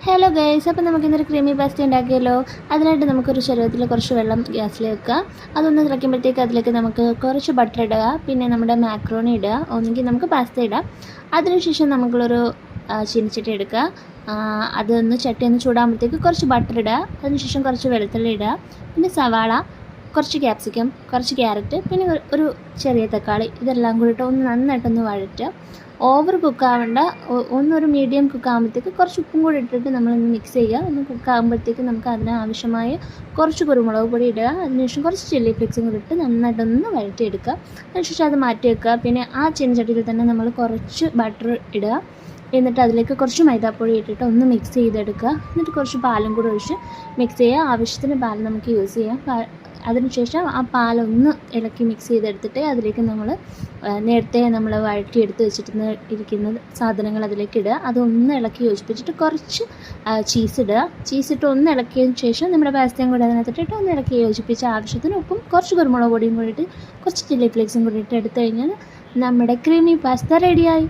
Hello guys, അപ്പോൾ നമുക്കിന്നൊരു creamy pasta ഉണ്ടാക്കിയല്ലോ. അതിനായിട്ട് നമുക്കൊരു ശരീരത്തിൽ കുറച്ച് വെള്ളം ഗ്യാസിൽ വെക്കുക. അതൊന്ന് തിളയ്ക്കുമ്പോഴത്തേക്ക് അതിലേക്ക് നമുക്ക് കുറച്ച് ബട്ടർ ഇടുക, പിന്നെ നമ്മുടെ മാക്രോണി ഇടുക, ഒന്നെങ്കിൽ നമുക്ക് പാസ്ത ഇടാം. അതിനുശേഷം നമുക്കുള്ളൊരു ചീനിച്ചട്ടി എടുക്കുക. അതൊന്ന് ചട്ടി ഒന്ന് ചൂടാകുമ്പോഴത്തേക്ക് കുറച്ച് ബട്ടർ ഇടുക. അതിനുശേഷം കുറച്ച് വെളുത്തുള്ളി ഇടുക, പിന്നെ സവാള, കുറച്ച് ക്യാപ്സിക്കം, കുറച്ച് ക്യാരറ്റ്, പിന്നെ ഒരു ചെറിയ തക്കാളി, ഇതെല്ലാം കൂടിയിട്ട് ഒന്ന് നന്നായിട്ടൊന്ന് വഴറ്റുക. ഓവർ കുക്കാവേണ്ട, ഒന്നൊരു മീഡിയം കുക്കാകുമ്പോഴത്തേക്ക് കുറച്ച് ഉപ്പും കൂടി ഇട്ടിട്ട് നമ്മളൊന്ന് മിക്സ് ചെയ്യുക. ഒന്ന് കുക്കാകുമ്പോഴത്തേക്ക് നമുക്ക് അതിന് ആവശ്യമായ കുറച്ച് കുരുമുളക് പൊടി ഇടുക. അതിനുശേഷം കുറച്ച് ചില്ലി ഫ്ലേക്സും കൂടി ഇട്ട് നന്നായിട്ടൊന്ന് വഴറ്റിയെടുക്കുക. അതിനുശേഷം അത് മാറ്റി വെക്കുക. പിന്നെ ആ ചീനച്ചട്ടിയിൽ തന്നെ നമ്മൾ കുറച്ച് ബട്ടർ ഇടുക. എന്നിട്ട് അതിലേക്ക് കുറച്ച് മൈദാപ്പൊടി ഇട്ടിട്ട് ഒന്ന് മിക്സ് ചെയ്തെടുക്കുക. എന്നിട്ട് കുറച്ച് പാലും കൂടി ഒഴിച്ച് മിക്സ് ചെയ്യുക. ആവശ്യത്തിന് പാൽ നമുക്ക് യൂസ് ചെയ്യാം. അതിനുശേഷം ആ പാലൊന്ന് ഇളക്കി മിക്സ് ചെയ്തെടുത്തിട്ട് അതിലേക്ക് നമ്മൾ നേരത്തെ നമ്മൾ വഴറ്റിയെടുത്ത് ഇരിക്കുന്ന സാധനങ്ങൾ അതിലേക്ക് ഇടുക. അതൊന്ന് ഇളക്കി യോജിപ്പിച്ചിട്ട് കുറച്ച് ചീസ് ഇടുക. ചീസിട്ട് ഒന്ന് ഇളക്കിയതിന് ശേഷം നമ്മുടെ പാസ്തയും കൂടി അതിനകത്തിട്ട് ഒന്ന് ഇളക്കി യോജിപ്പിച്ച് ആവശ്യത്തിന് ഉപ്പും കുറച്ച് കുരുമുളക് പൊടിയും കൂടിയിട്ട് കുറച്ച് ചില്ലി ഫ്ലേക്സും കൂടി ഇട്ട് എടുത്തു കഴിഞ്ഞാൽ നമ്മുടെ ക്രീമി പാസ്ത റെഡിയായി.